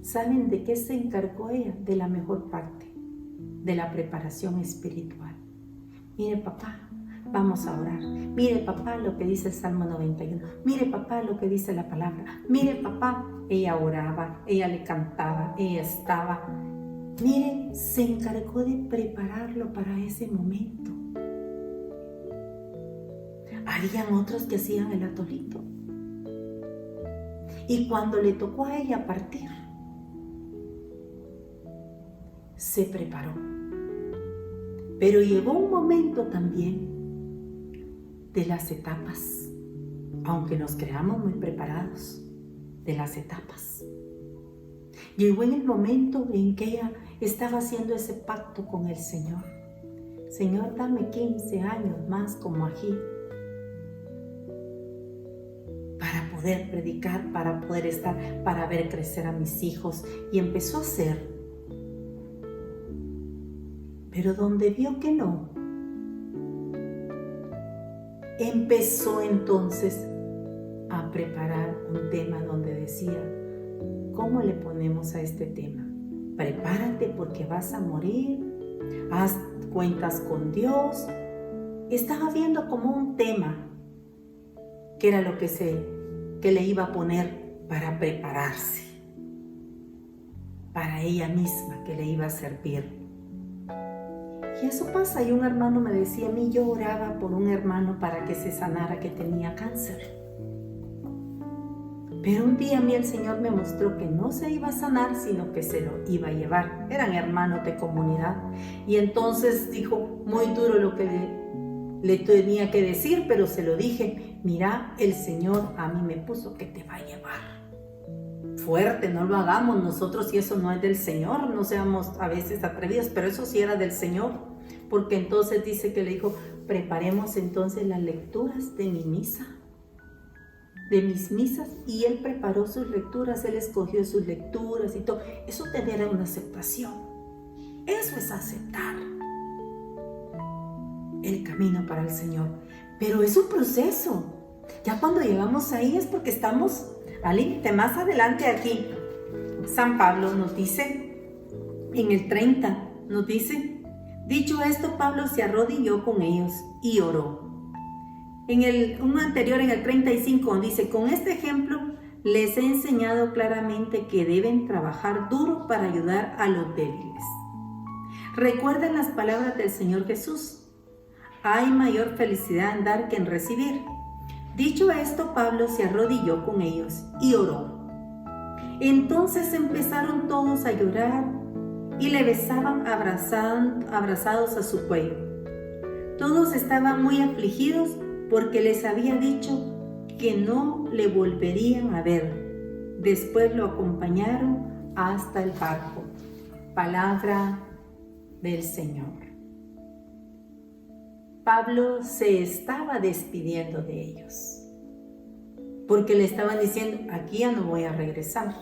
A: ¿Saben de qué se encargó ella? De la mejor parte, de la preparación espiritual. Mire, papá, vamos a orar. Mire, papá, lo que dice el Salmo 91. Mire, papá, lo que dice la palabra. Mire, papá, ella oraba, ella le cantaba, ella estaba. Mire, se encargó de prepararlo para ese momento. Habían otros que hacían el atolito. Y cuando le tocó a ella partir, se preparó. Pero llegó un momento también de las etapas, aunque nos creamos muy preparados, de las etapas. Llegó en el momento en que ella estaba haciendo ese pacto con el Señor. Señor, dame 15 años más como ají poder predicar, para poder estar, para ver crecer a mis hijos. Y empezó a hacer. Pero donde vio que no, empezó entonces a preparar un tema donde decía, ¿cómo le ponemos a este tema? Prepárate porque vas a morir, haz cuentas con Dios. Estaba viendo como un tema que era lo que le iba a poner para prepararse, para ella misma que le iba a servir. Y eso pasa, y un hermano me decía a mí, yo oraba por un hermano para que se sanara, que tenía cáncer. Pero un día a mí el Señor me mostró que no se iba a sanar, sino que se lo iba a llevar. Eran hermanos de comunidad. Y entonces dijo muy duro lo que le tenía que decir, pero se lo dije, mira, el Señor a mí me puso que te va a llevar. Fuerte, no lo hagamos nosotros si eso no es del Señor, no seamos a veces atrevidos, pero eso sí era del Señor, porque entonces dice que le dijo, preparemos entonces las lecturas de mi misa, de mis misas, y él preparó sus lecturas, él escogió sus lecturas y todo. Eso tener una aceptación, eso es aceptar el camino para el Señor, pero es un proceso. Ya cuando llegamos ahí es porque estamos al límite. Más adelante aquí, San Pablo nos dice, en el 30, nos dice, dicho esto, Pablo se arrodilló con ellos y oró. Uno anterior, en el 35, dice, con este ejemplo les he enseñado claramente que deben trabajar duro para ayudar a los débiles. Recuerden las palabras del Señor Jesús. Hay mayor felicidad en dar que en recibir. Dicho esto, Pablo se arrodilló con ellos y oró. Entonces empezaron todos a llorar y le besaban abrazados a su cuello. Todos estaban muy afligidos porque les había dicho que no le volverían a ver. Después lo acompañaron hasta el barco. Palabra del Señor. Pablo se estaba despidiendo de ellos, porque le estaban diciendo, aquí ya no voy a regresar.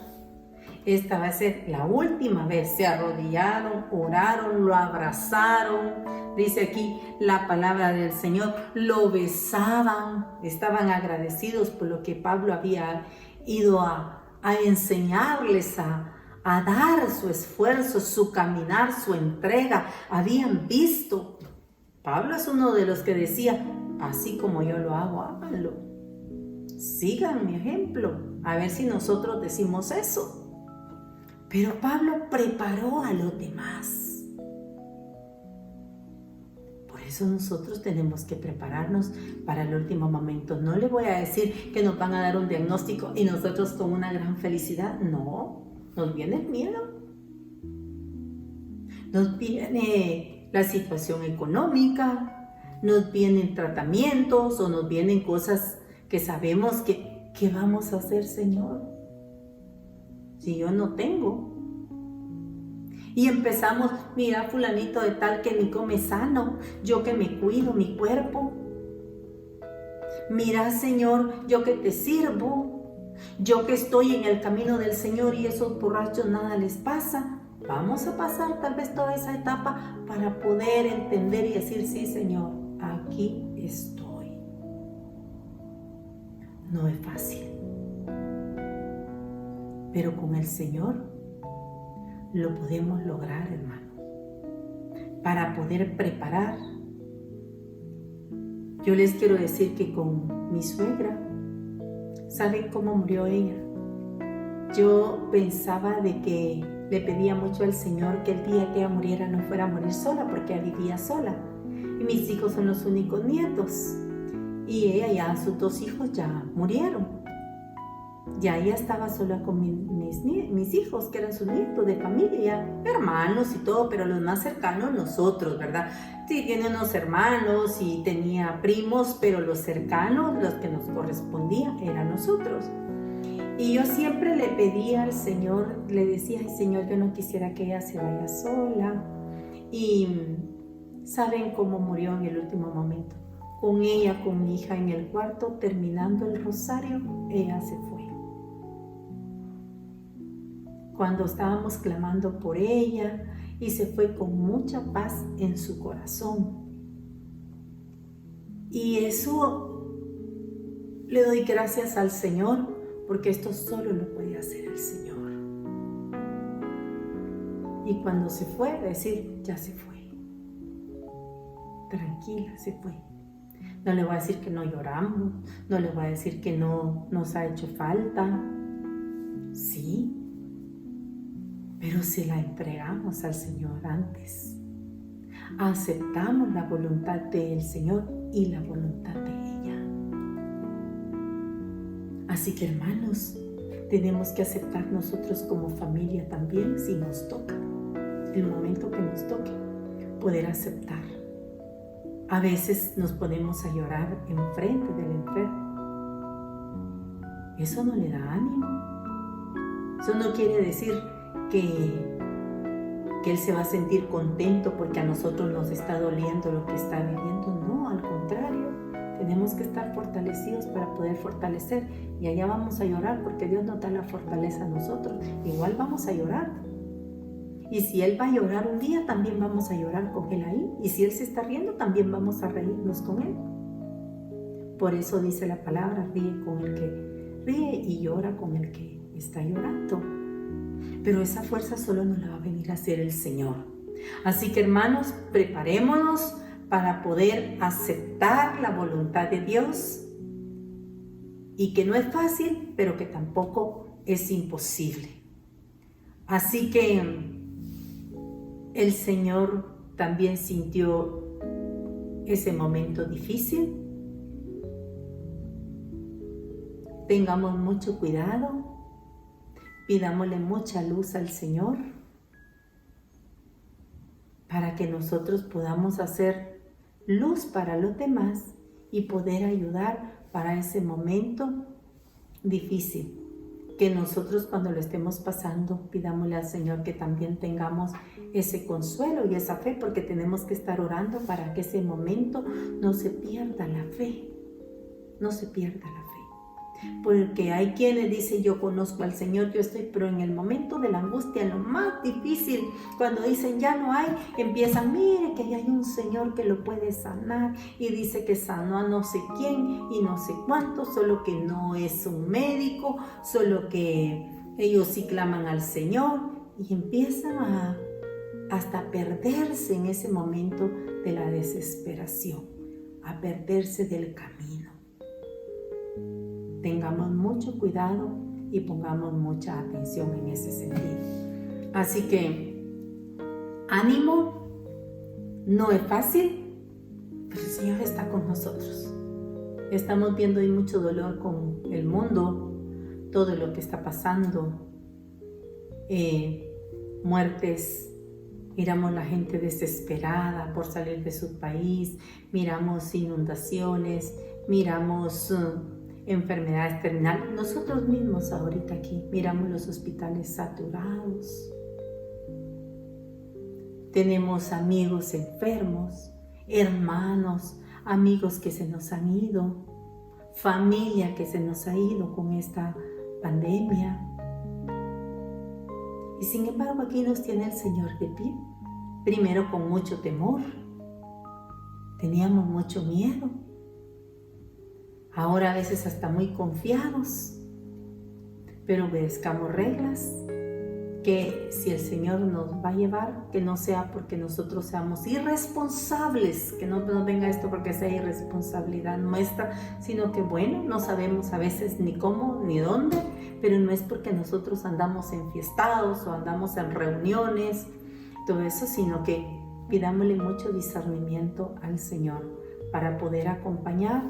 A: Esta va a ser la última vez. Se arrodillaron, oraron, lo abrazaron. Dice aquí la palabra del Señor, lo besaban, estaban agradecidos por lo que Pablo había ido a enseñarles, a dar su esfuerzo, su caminar, su entrega. Habían visto. Pablo es uno de los que decía, así como yo lo hago, háganlo. Sigan mi ejemplo. A ver si nosotros decimos eso. Pero Pablo preparó a los demás. Por eso nosotros tenemos que prepararnos para el último momento. No le voy a decir que nos van a dar un diagnóstico y nosotros con una gran felicidad. No, nos viene el miedo. Nos viene la situación económica, nos vienen tratamientos o nos vienen cosas que sabemos que ¿qué vamos a hacer, Señor? Si yo no tengo. Y empezamos, mira, fulanito de tal que ni come sano, yo que me cuido mi cuerpo. Mira, Señor, yo que te sirvo, yo que estoy en el camino del Señor y esos borrachos nada les pasa. Vamos a pasar tal vez toda esa etapa para poder entender y decir, sí, Señor, aquí estoy. No es fácil. Pero con el Señor lo podemos lograr, hermano. Para poder preparar. Yo les quiero decir que con mi suegra, ¿saben cómo murió ella? Yo pensaba de que le pedía mucho al Señor que el día que ella muriera no fuera a morir sola, porque ella vivía sola. Y mis hijos son los únicos nietos. Y ella ya, sus 2 hijos ya murieron. Ya ella estaba sola con mis hijos, que eran sus nietos de familia, hermanos y todo, pero los más cercanos nosotros, ¿verdad? Sí, tiene unos hermanos y tenía primos, pero los cercanos, los que nos correspondían, eran nosotros. Y yo siempre le pedía al Señor, le decía, ay Señor, yo no quisiera que ella se vaya sola. Y ¿saben cómo murió en el último momento? con ella, con mi hija en el cuarto, terminando el rosario, ella se fue. Cuando estábamos clamando por ella, y se fue con mucha paz en su corazón. Y eso le doy gracias al Señor, porque esto solo lo puede hacer el Señor. Y cuando se fue, decir, ya se fue. Tranquila, se fue. No le voy a decir que no lloramos, no le voy a decir que no nos ha hecho falta. Sí, pero se la entregamos al Señor antes. Aceptamos la voluntad del Señor y la voluntad de ella. Así que, hermanos, tenemos que aceptar nosotros como familia también, si nos toca, el momento que nos toque, poder aceptar. A veces nos ponemos a llorar enfrente del enfermo. Eso no le da ánimo. Eso no quiere decir que Él se va a sentir contento porque a nosotros nos está doliendo lo que está viviendo. No, al contrario, tenemos que estar fortalecidos para poder fortalecer. Y allá vamos a llorar porque Dios nos da la fortaleza a nosotros. Igual vamos a llorar. Y si Él va a llorar un día, también vamos a llorar con Él ahí. Y si Él se está riendo, también vamos a reírnos con Él. Por eso dice la palabra, ríe con el que ríe y llora con el que está llorando. Pero esa fuerza solo nos la va a venir a hacer el Señor. Así que, hermanos, preparémonos para poder aceptar la voluntad de Dios. Y que no es fácil, pero que tampoco es imposible. Así que el Señor también sintió ese momento difícil. Tengamos mucho cuidado, pidámosle mucha luz al Señor para que nosotros podamos hacer luz para los demás y poder ayudar para ese momento difícil. Que nosotros cuando lo estemos pasando, pidámosle al Señor que también tengamos ese consuelo y esa fe, porque tenemos que estar orando para que ese momento no se pierda la fe, no se pierda la fe. Porque hay quienes dicen, yo conozco al Señor, yo estoy, pero en el momento de la angustia, en lo más difícil, cuando dicen ya no hay, empiezan, mire que hay un Señor que lo puede sanar, y dice que sanó a no sé quién y no sé cuánto, solo que no es un médico, solo que ellos sí claman al Señor, y empiezan a hasta perderse en ese momento de la desesperación, a perderse del camino. Tengamos mucho cuidado y pongamos mucha atención en ese sentido. Así que, ánimo, no es fácil, pero el Señor está con nosotros. Estamos viendo hoy mucho dolor con el mundo, todo lo que está pasando, muertes. Miramos la gente desesperada por salir de su país, miramos inundaciones, miramos enfermedades terminales. Nosotros mismos ahorita aquí miramos los hospitales saturados. Tenemos amigos enfermos, hermanos, amigos que se nos han ido, familia que se nos ha ido con esta pandemia. Y sin embargo aquí nos tiene el Señor de pie. Primero con mucho temor. Teníamos mucho miedo. Ahora a veces hasta muy confiados. Pero obedezcamos reglas. Que si el Señor nos va a llevar, que no sea porque nosotros seamos irresponsables, que no nos venga esto porque sea irresponsabilidad nuestra, sino que bueno, no sabemos a veces ni cómo ni dónde, pero no es porque nosotros andamos enfiestados o andamos en reuniones, todo eso, sino que pidámosle mucho discernimiento al Señor para poder acompañar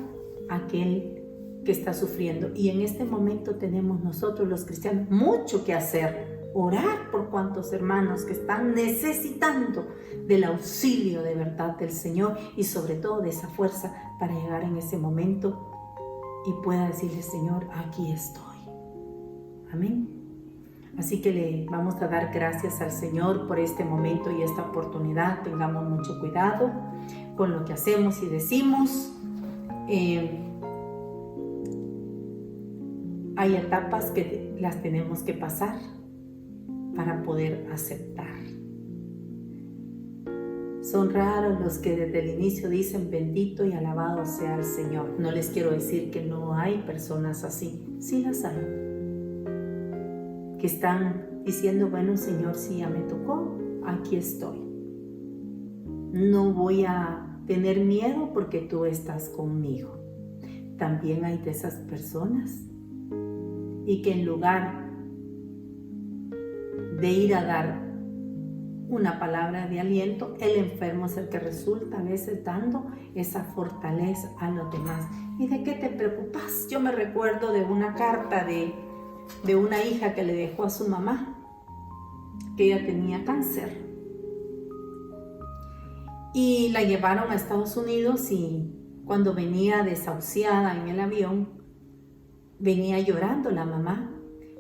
A: a aquel que está sufriendo. Y en este momento tenemos nosotros los cristianos mucho que hacer. Orar por cuantos hermanos que están necesitando del auxilio de verdad del Señor y sobre todo de esa fuerza para llegar en ese momento y pueda decirle, Señor, aquí estoy. Amén. Así que le vamos a dar gracias al Señor por este momento y esta oportunidad. Tengamos mucho cuidado con lo que hacemos y decimos. hay etapas que las tenemos que pasar para poder aceptar. Son raros los que desde el inicio dicen bendito y alabado sea el Señor. No les quiero decir que no hay personas así. Sí las hay. Que están diciendo, bueno Señor, si ya me tocó, aquí estoy. No voy a tener miedo porque tú estás conmigo. También hay de esas personas y que en lugar de ir a dar una palabra de aliento, el enfermo es el que resulta a veces dando esa fortaleza a los demás. ¿Y de qué te preocupas? Yo me recuerdo de una carta de una hija que le dejó a su mamá, que ella tenía cáncer. Y la llevaron a Estados Unidos y cuando venía desahuciada en el avión, venía llorando la mamá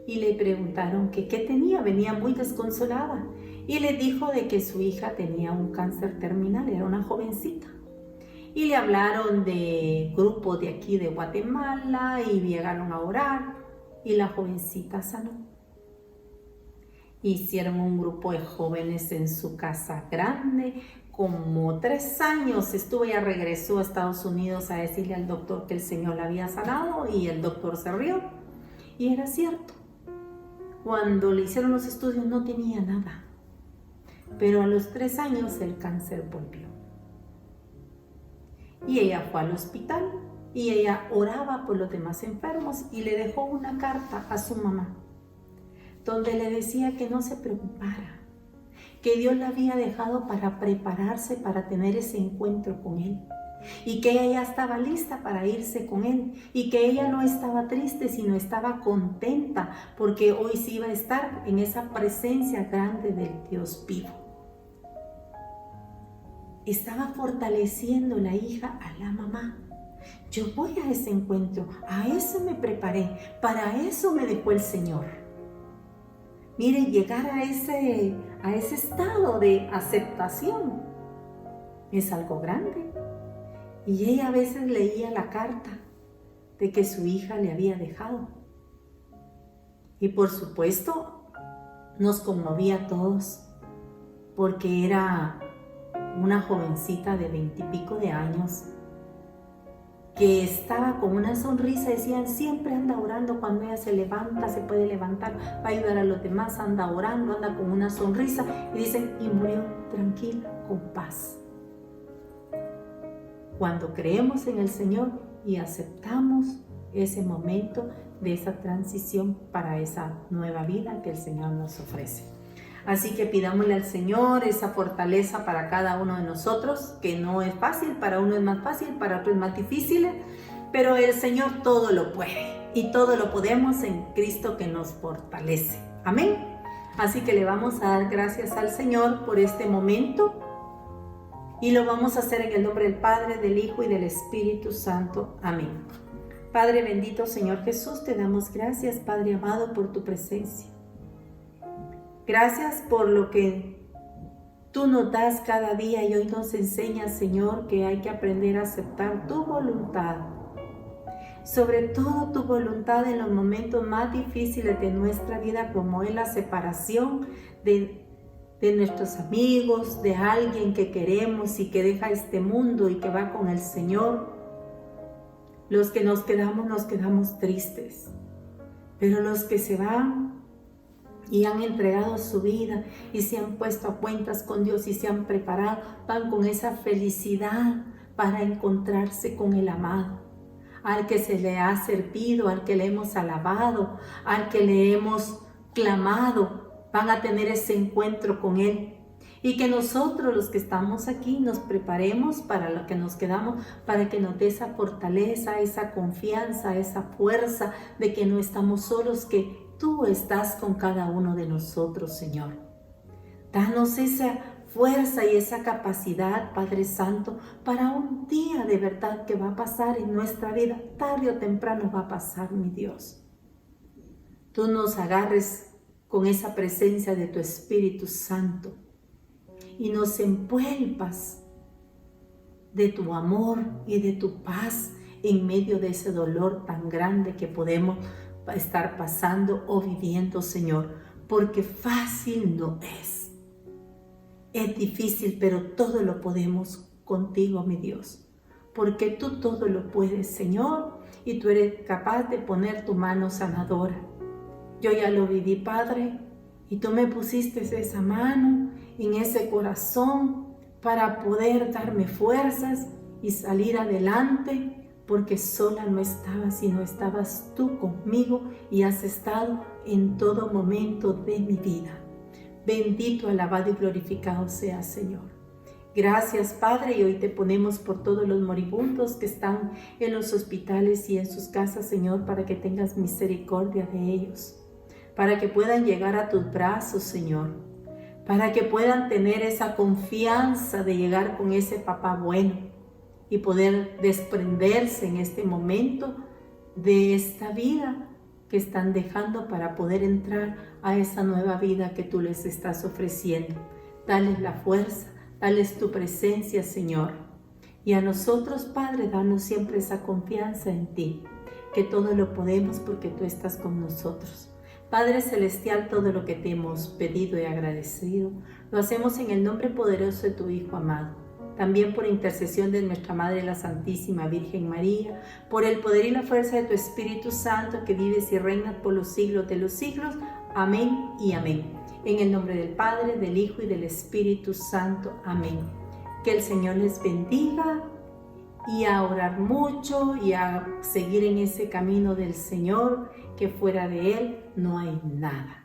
A: y le preguntaron que qué tenía, venía muy desconsolada. Y le dijo de que su hija tenía un cáncer terminal, era una jovencita. Y le hablaron de grupos de aquí de Guatemala y llegaron a orar y la jovencita sanó. Hicieron un grupo de jóvenes en su casa grande, como 3 años estuvo, ella regresó a Estados Unidos a decirle al doctor que el Señor la había sanado y el doctor se rió. Y era cierto, cuando le hicieron los estudios no tenía nada. Pero a los 3 años el cáncer volvió. Y ella fue al hospital y ella oraba por los demás enfermos y le dejó una carta a su mamá donde le decía que no se preocupara, que Dios la había dejado para prepararse para tener ese encuentro con Él y que ella ya estaba lista para irse con Él y que ella no estaba triste sino estaba contenta porque hoy sí iba a estar en esa presencia grande del Dios vivo. Estaba fortaleciendo la hija a la mamá. Yo voy a ese encuentro, a eso me preparé, para eso me dejó el Señor. Mire, llegar a ese estado de aceptación es algo grande. Y ella a veces leía la carta de que su hija le había dejado. Y por supuesto, nos conmovía a todos, porque era una jovencita de 20 y pico de años que estaba con una sonrisa. Decían, siempre anda orando, cuando ella se levanta, se puede levantar, va a ayudar a los demás, anda orando, anda con una sonrisa. Y dicen, y murió tranquila, con paz. Cuando creemos en el Señor y aceptamos ese momento de esa transición para esa nueva vida que el Señor nos ofrece. Así que pidámosle al Señor esa fortaleza para cada uno de nosotros, que no es fácil, para uno es más fácil, para otro es más difícil, pero el Señor todo lo puede y todo lo podemos en Cristo que nos fortalece. Amén. Así que le vamos a dar gracias al Señor por este momento y lo vamos a hacer en el nombre del Padre, del Hijo y del Espíritu Santo. Amén. Padre bendito, Señor Jesús, te damos gracias, Padre amado, por tu presencia. Gracias por lo que tú nos das cada día y hoy nos enseñas, Señor, que hay que aprender a aceptar tu voluntad. Sobre todo tu voluntad en los momentos más difíciles de nuestra vida, como es la separación de nuestros amigos, de alguien que queremos y que deja este mundo y que va con el Señor. Los que nos quedamos tristes, pero los que se van y han entregado su vida y se han puesto a cuentas con Dios y se han preparado, van con esa felicidad para encontrarse con el amado, al que se le ha servido, al que le hemos alabado, al que le hemos clamado, van a tener ese encuentro con Él. Y que nosotros los que estamos aquí nos preparemos para lo que nos quedamos, para que nos dé esa fortaleza, esa confianza, esa fuerza de que no estamos solos, que tú estás con cada uno de nosotros, Señor. Danos esa fuerza y esa capacidad, Padre Santo, para un día de verdad que va a pasar en nuestra vida, tarde o temprano va a pasar, mi Dios. Tú nos agarres con esa presencia de tu Espíritu Santo y nos envuelvas de tu amor y de tu paz en medio de ese dolor tan grande que podemos estar pasando o viviendo, Señor, porque fácil no es. Es difícil, pero todo lo podemos contigo, mi Dios, porque tú todo lo puedes, Señor, y tú eres capaz de poner tu mano sanadora. Yo ya lo viví, Padre, y tú me pusiste esa mano en ese corazón para poder darme fuerzas y salir adelante, porque sola no estaba, sino estabas tú conmigo y has estado en todo momento de mi vida. Bendito, alabado y glorificado sea, Señor. Gracias, Padre, y hoy te ponemos por todos los moribundos que están en los hospitales y en sus casas, Señor, para que tengas misericordia de ellos, para que puedan llegar a tus brazos, Señor, para que puedan tener esa confianza de llegar con ese papá bueno y poder desprenderse en este momento de esta vida que están dejando para poder entrar a esa nueva vida que tú les estás ofreciendo. Dales la fuerza, dales tu presencia, Señor. Y a nosotros, Padre, danos siempre esa confianza en ti, que todo lo podemos porque tú estás con nosotros. Padre Celestial, todo lo que te hemos pedido y agradecido, lo hacemos en el nombre poderoso de tu Hijo amado. También por intercesión de nuestra Madre la Santísima Virgen María, por el poder y la fuerza de tu Espíritu Santo que vives y reinas por los siglos de los siglos. Amén y amén. En el nombre del Padre, del Hijo y del Espíritu Santo. Amén. Que el Señor les bendiga y a orar mucho y a seguir en ese camino del Señor, que fuera de Él no hay nada.